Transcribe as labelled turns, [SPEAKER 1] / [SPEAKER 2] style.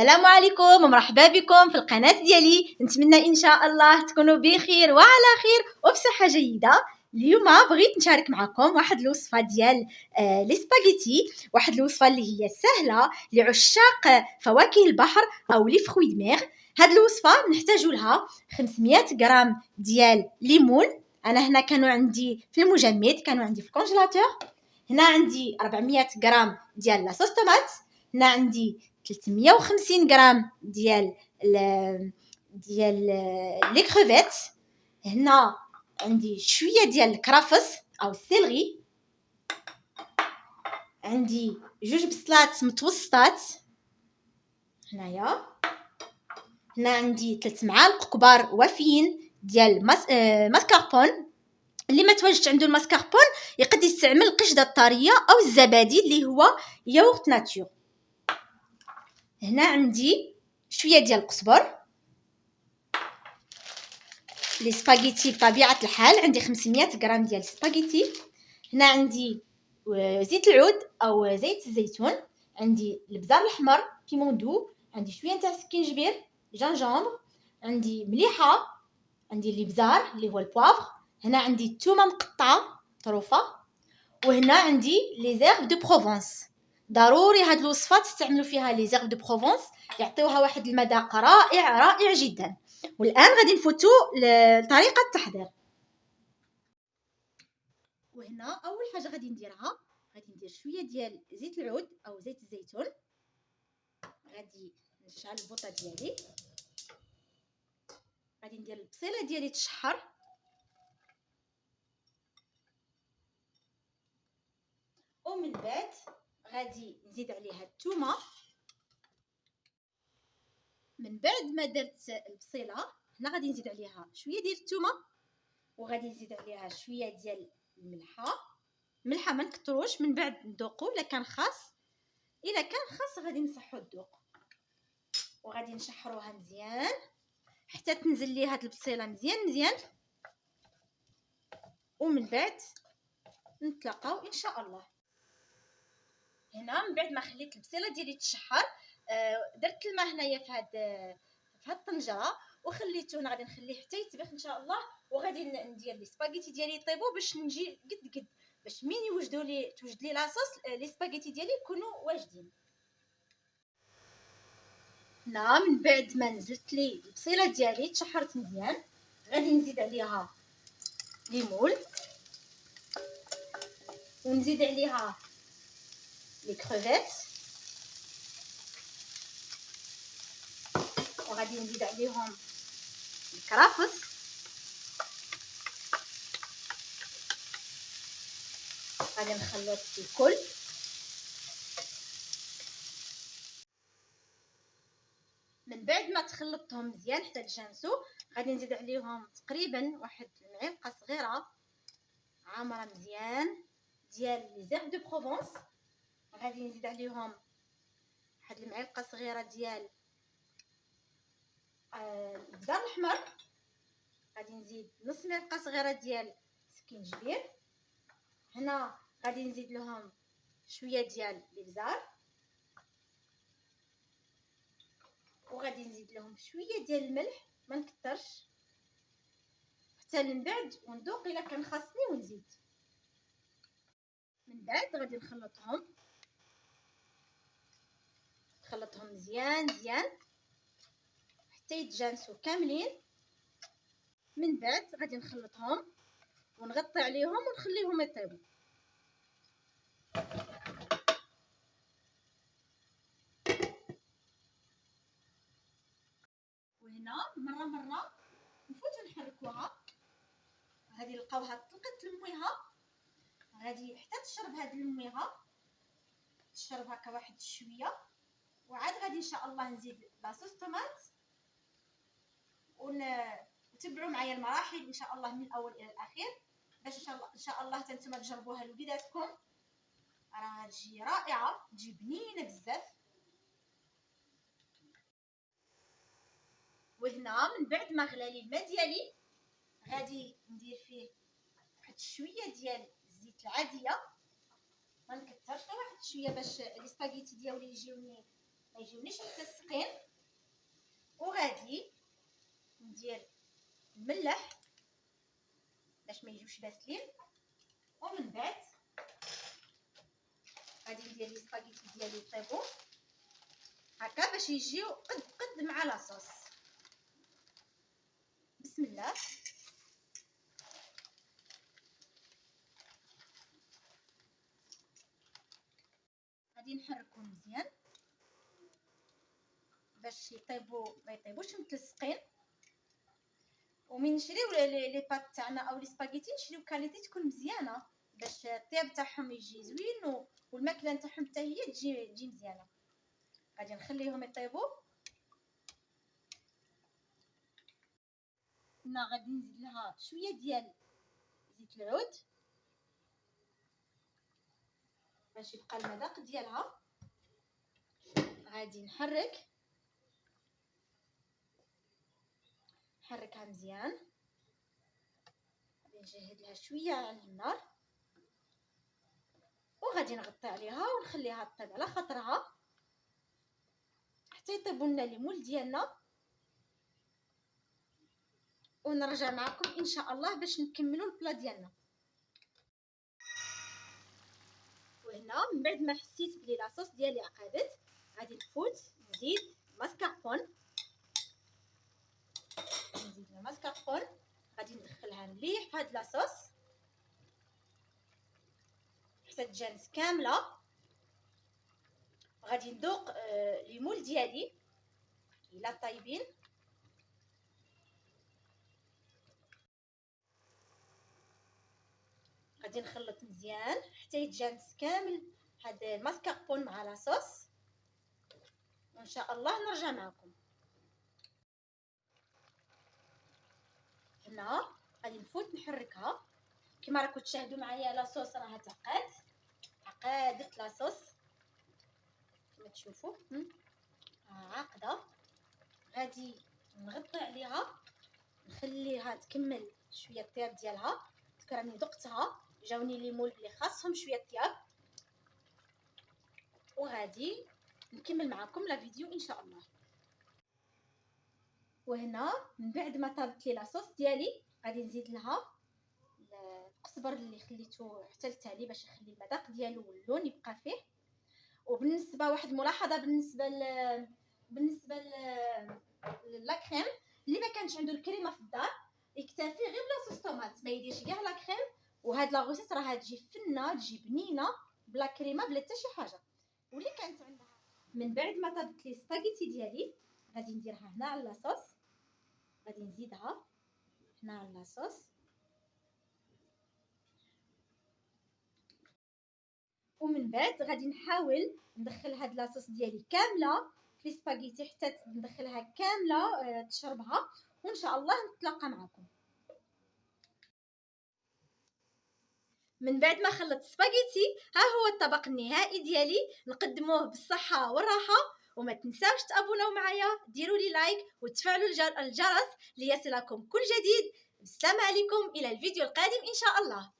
[SPEAKER 1] السلام عليكم ومرحبا بكم في القناة ديالي. نتمنى ان شاء الله تكونوا بخير وعلى خير وبصحة جيدة. اليوم بغيت نشارك معكم واحد الوصفة ديال لي سباغيتي، واحد الوصفة اللي هي سهلة لعشاق فواكه البحر او لي فروي دو مير. هاد الوصفة نحتاج لها 500 غرام ديال ليمون. انا هنا كانوا عندي في المجمد، كانوا عندي في الكونجيلاتور. هنا عندي 400 غرام ديال لاصوص طوماط. هنا عندي 350 غرام ديال لي كروفيت. هنا عندي شويه ديال الكرافس او السيلري. عندي جوج بصلات متوسطات هنايا. هنا عندي 3 معالق كبار وافيين ديال ماسكاربون. اللي ما تواجدش عنده الماسكاربون يقدر يستعمل القشده الطريه او الزبادي اللي هو ياغورت ناتور. هنا عندي شويه ديال القزبر. لي سباغيتي بطبيعه الحال عندي 500 غرام ديال السباغيتي. هنا عندي زيت العود او زيت الزيتون. عندي البزار الاحمر بيمون دو. عندي شويه تاع السكينجبير جانجومبر. عندي مليحه. عندي الابزار اللي هو البوافر. هنا عندي الثومه مقطعه طروفه. وهنا عندي لي زيرب دو بروفونس. ضروري هاد الوصفه تستعملوا فيها لي زيرب دو بروفونس، يعطيوها واحد المذاق رائع جدا. والان غادي نفوتوا لطريقه التحضير. وهنا اول حاجه غادي نديرها، غادي ندير شويه ديال زيت العود او زيت الزيتون. غادي نشعل البوطه ديالي. غادي ندير البصيله ديالي تشحر. ومن بعد غادي نزيد عليها الثومه. من بعد ما درت البصيله هنا غادي نزيد عليها شويه ديال الثومه. وغادي نزيد عليها شويه ديال الملحه ما نكتروش. من بعد نذوقوا الا كان خاص. الا كان خاص غادي نصحوا الذوق. وغادي نشحروها مزيان حتى تنزل لي هاد البصيله مزيان. ومن بعد نتلاقاو ان شاء الله. هنا من بعد ما خليت البصيله ديالي تشحر، درت الماء هنايا في هاد الطنجره وخليته. هنا غادي نخليه حتى يطبخ ان شاء الله. وغادي ندير لي سباغيتي ديالي يطيبوا باش نجي قد باش مين توجد لي لاصوص لي سباغيتي ديالي يكونوا واجدين. هنا من بعد ما نزلت لي البصيله ديالي تشحرت مزيان، غادي نزيد عليها ليمون ونزيد عليها لي كروفيت. وغادي نزيد عليهم الكرافس. غادي نخلط الكل. من بعد ما تخلطتهم مزيان حتى تجانسوا غادي نزيد عليهم تقريبا واحد المعلقه صغيره عامره مزيان ديال لي زيرب دو بروفونس. غادي نزيد عليهم واحد المعلقه صغيره ديال البزار الاحمر. غادي نزيد نص معلقه صغيره ديال السكينجبير. هنا غادي نزيد لهم شويه ديال الابزار. وغادي نزيد لهم شويه ديال الملح ما نكترش حتى من بعد وندوق الا كان خاصني ونزيد. من بعد غادي نخلطهم مزيان حتى يتجانسوا كاملين. من بعد غادي نخلطهم ونغطي عليهم ونخليهم يطيبوا. وهنا مره نفوتو نحركوها. غادي نلقاوها طلقت لمويها. غادي حتى تشرب هاد المويها، تشرب هكا واحد شويه. وعاد غادي ان شاء الله نزيد لاصوص طوماط. وتبعوا معايا المراحل ان شاء الله من الاول الى الاخير باش ان شاء الله حتى نتوما تجربوها لوليداتكم. راه تجي رائعه، تجي بنينه بزاف. وهنا من بعد ما غلى لي الماء ديالي غادي ندير فيه واحد شويه ديال الزيت العاديه ما نكثرش، غير واحد شويه باش لي سباغيتي ديالي يجيوني ما يجيونيش متلصقين. وغادي ندير الملح باش ما يجيوش باسلين. ومن بعد غادي ندير لي سباغيتي ديالي يطيبوا هكا باش يجيو قد مع لاصوص. بسم الله. غادي نحركهم مزيان باش يطيبوا ما يطيبوش متلصقين. ومن نشريو لي بات تاعنا او لي سباغيتي نشريو كاليتي تكون مزيانه باش الطياب تاعهم يجي زوين والماكله نتاعهم حتى هي تجي مزيانه. غادي نخليهم يطيبوا. هنا غادي نزيد لها شويه ديال زيت العود باش يبقى المذاق ديالها. غادي نحركها مزيان. غادي نجهد لها شويه على النار وغادي نغطي عليها ونخليها تطيب على خاطرها حتى يطيبوا لنا لي مول ديالنا. ونرجع معكم ان شاء الله باش نكملوا البلا ديالنا. وهنا من بعد ما حسيت بلي لاصوص ديالي عقدت غادي نفوت نزيد ماسكاربون. نزيد الماسكاربون غادي ندخلها مليح في هاد لاصوص حتى تجانس كامله. غادي ندوق لي مول ديالي الا طايبين. غادي نخلط مزيان حتى يتجانس كامل هاد الماسكاربون مع لاصوص وان شاء الله نرجع معكم. هنا غادي نفوت نحركها كما راكم تشاهدوا معايا. لاصوص راها عقدت لاصوص كما تشوفوا عاقده. غادي نغطي عليها نخليها تكمل شويه الطياب ديالها. راني ذقتها جاوني لي مول بلي خاصهم شويه الطياب. وغادي نكمل معكم لا فيديو ان شاء الله. وهنا من بعد ما طابت لي لاصوص ديالي غادي نزيد لها القزبر اللي خليته حتى للتالي باش يخلي المذاق ديالو واللون يبقى فيه. وبالنسبه واحد الملاحظه بالنسبه لا كريم اللي ما كانش عنده الكريمه في الدار يكتفي غير بلا صوص طوماط ما يديرش كاع لا كريم. وهاد لا غوسيت راها تجي فنه تجي بنينه بلا كريمه بلا حتى شي حاجه. واللي كانت عندها من بعد ما طابت لي سباغيتي ديالي غادي نديرها هنا على لاصوص. غادي نزيدها هنا على لاصوص ومن بعد غادي نحاول ندخل هاد لاصوص ديالي كامله في سباغيتي حتى ندخلها كامله تشربها وان شاء الله نتلاقى معكم. من بعد ما خلطت سباغيتي ها هو الطبق النهائي ديالي. نقدموه بالصحه والراحه. وما تنساوش تابوناو معايا ديروا لي لايك وتفعلوا الجرس ليصلكم كل جديد. السلام عليكم الى الفيديو القادم ان شاء الله.